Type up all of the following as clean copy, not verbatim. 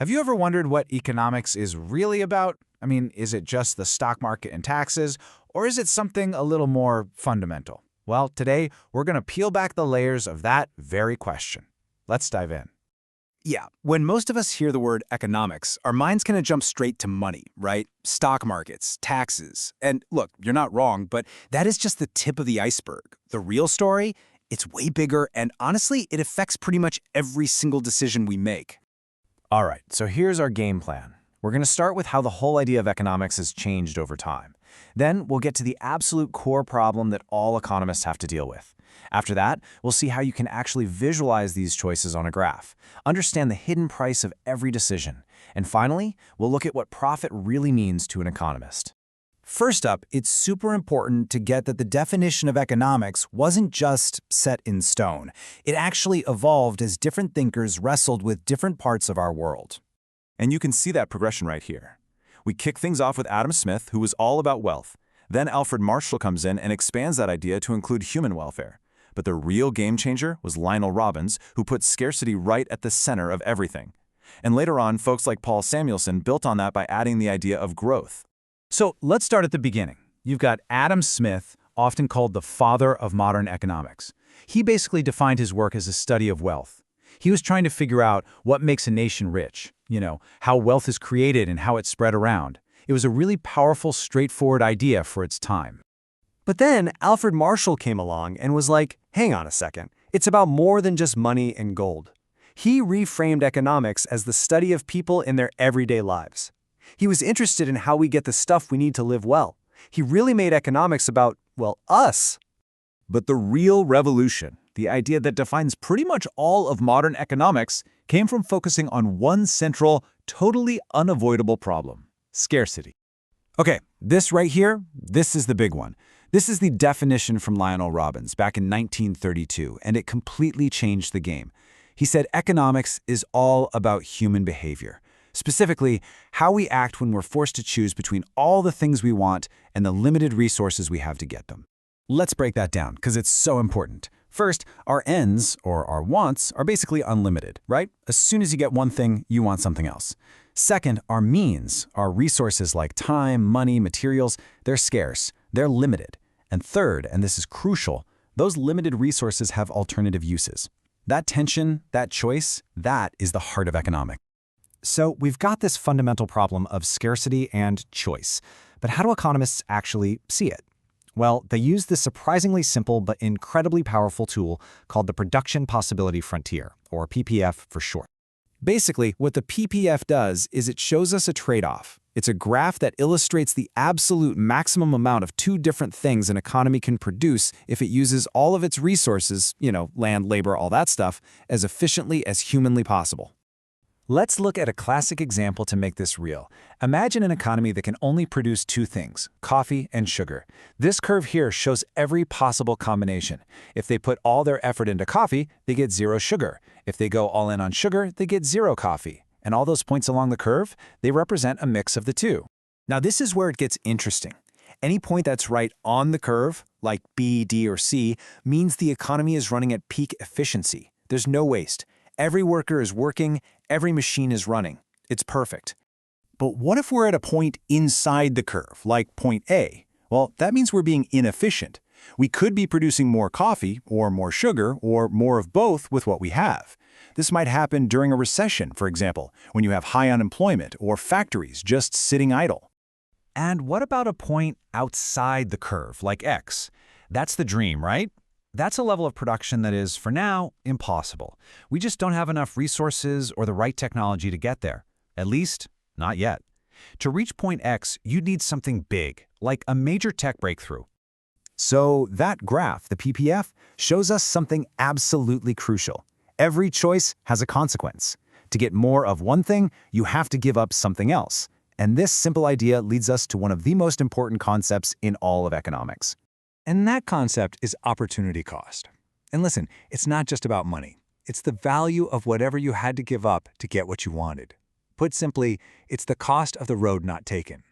Have you ever wondered what economics is really about? I mean, is it just the stock market and taxes, or is it something a little more fundamental? Well, today we're going to peel back the layers of that very question. Let's dive in. Yeah, when most of us hear the word economics, our minds kind of jump straight to money, right? Stock markets, taxes. And look, you're not wrong, but that is just the tip of the iceberg. The real story, it's way bigger, and honestly, it affects pretty much every single decision we make. All right, so here's our game plan. We're going to start with how the whole idea of economics has changed over time. Then we'll get to the absolute core problem that all economists have to deal with. After that, we'll see how you can actually visualize these choices on a graph, understand the hidden price of every decision, and finally, we'll look at what profit really means to an economist. First up, it's super important to get that the definition of economics wasn't just set in stone. It actually evolved as different thinkers wrestled with different parts of our world. And you can see that progression right here. We kick things off with Adam Smith, who was all about wealth. Then Alfred Marshall comes in and expands that idea to include human welfare. But the real game changer was Lionel Robbins, who put scarcity right at the center of everything. And later on, folks like Paul Samuelson built on that by adding the idea of growth. So let's start at the beginning. You've got Adam Smith, often called the father of modern economics. He basically defined his work as a study of wealth. He was trying to figure out what makes a nation rich, how wealth is created and how it's spread around. It was a really powerful, straightforward idea for its time. But then Alfred Marshall came along and was like, hang on a second, it's about more than just money and gold. He reframed economics as the study of people in their everyday lives. He was interested in how we get the stuff we need to live well. He really made economics about, well, us. But the real revolution, the idea that defines pretty much all of modern economics, came from focusing on one central, totally unavoidable problem: scarcity. Okay, this right here, this is the big one. This is the definition from Lionel Robbins back in 1932, and it completely changed the game. He said economics is all about human behavior. Specifically, how we act when we're forced to choose between all the things we want and the limited resources we have to get them. Let's break that down, because it's so important. First, our ends, or our wants, are basically unlimited, right? As soon as you get one thing, you want something else. Second, our means, our resources like time, money, materials, they're scarce, they're limited. And third, and this is crucial, those limited resources have alternative uses. That tension, that choice, that is the heart of economics. So we've got this fundamental problem of scarcity and choice. But how do economists actually see it? Well, they use this surprisingly simple but incredibly powerful tool called the Production Possibility Frontier, or PPF for short. Basically, what the PPF does is it shows us a trade-off. It's a graph that illustrates the absolute maximum amount of two different things an economy can produce if it uses all of its resources, land, labor, all that stuff, as efficiently as humanly possible. Let's look at a classic example to make this real. Imagine an economy that can only produce two things, coffee and sugar. This curve here shows every possible combination. If they put all their effort into coffee, they get 0 sugar. If they go all in on sugar, they get 0 coffee. And all those points along the curve, they represent a mix of the two. Now this is where it gets interesting. Any point that's right on the curve, like B, D, or C, means the economy is running at peak efficiency. There's no waste. Every worker is working, every machine is running. It's perfect. But what if we're at a point inside the curve, like point A? Well, that means we're being inefficient. We could be producing more coffee, or more sugar, or more of both with what we have. This might happen during a recession, for example, when you have high unemployment or factories just sitting idle. And what about a point outside the curve, like X? That's the dream, right? That's a level of production that is, for now, impossible. We just don't have enough resources or the right technology to get there. At least, not yet. To reach point X, you'd need something big, like a major tech breakthrough. So that graph, the PPF, shows us something absolutely crucial. Every choice has a consequence. To get more of one thing, you have to give up something else. And this simple idea leads us to one of the most important concepts in all of economics. And that concept is opportunity cost. And listen, it's not just about money. It's the value of whatever you had to give up to get what you wanted. Put simply, it's the cost of the road not taken.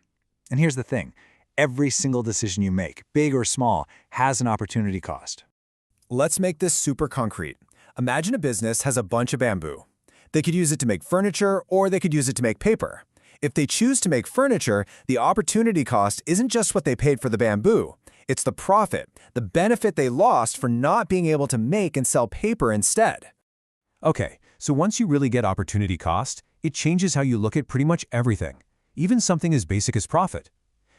And here's the thing. Every single decision you make, big or small, has an opportunity cost. Let's make this super concrete. Imagine a business has a bunch of bamboo. They could use it to make furniture, or they could use it to make paper. If they choose to make furniture, the opportunity cost isn't just what they paid for the bamboo. It's the profit, the benefit they lost for not being able to make and sell paper instead. Okay, so once you really get opportunity cost, it changes how you look at pretty much everything, even something as basic as profit.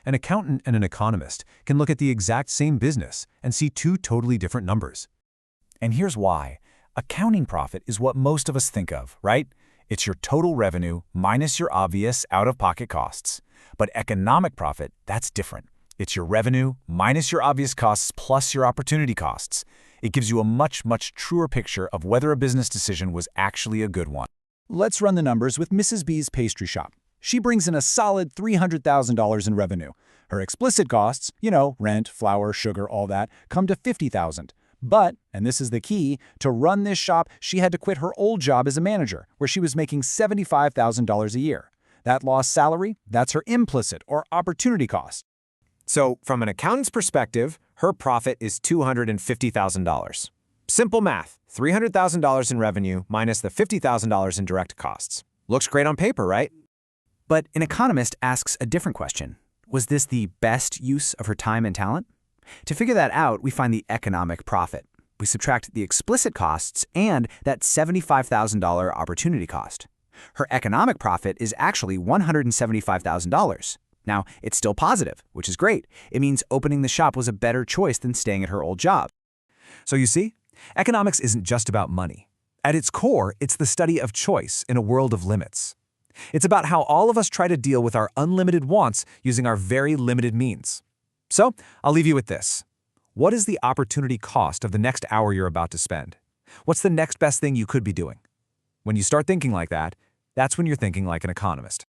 An accountant and an economist can look at the exact same business and see two totally different numbers. And here's why. Accounting profit is what most of us think of, right? It's your total revenue minus your obvious out-of-pocket costs. But economic profit, that's different. It's your revenue minus your obvious costs plus your opportunity costs. It gives you a much, much truer picture of whether a business decision was actually a good one. Let's run the numbers with Mrs. B's pastry shop. She brings in a solid $300,000 in revenue. Her explicit costs, rent, flour, sugar, all that, come to $50,000. But, and this is the key, to run this shop, she had to quit her old job as a manager, where she was making $75,000 a year. That lost salary, that's her implicit or opportunity cost. So, from an accountant's perspective, her profit is $250,000. Simple math, $300,000 in revenue minus the $50,000 in direct costs. Looks great on paper, right? But an economist asks a different question. Was this the best use of her time and talent? To figure that out, we find the economic profit. We subtract the explicit costs and that $75,000 opportunity cost. Her economic profit is actually $175,000. Now, it's still positive, which is great. It means opening the shop was a better choice than staying at her old job. So you see, economics isn't just about money. At its core, it's the study of choice in a world of limits. It's about how all of us try to deal with our unlimited wants using our very limited means. So, I'll leave you with this. What is the opportunity cost of the next hour you're about to spend? What's the next best thing you could be doing? When you start thinking like that, that's when you're thinking like an economist.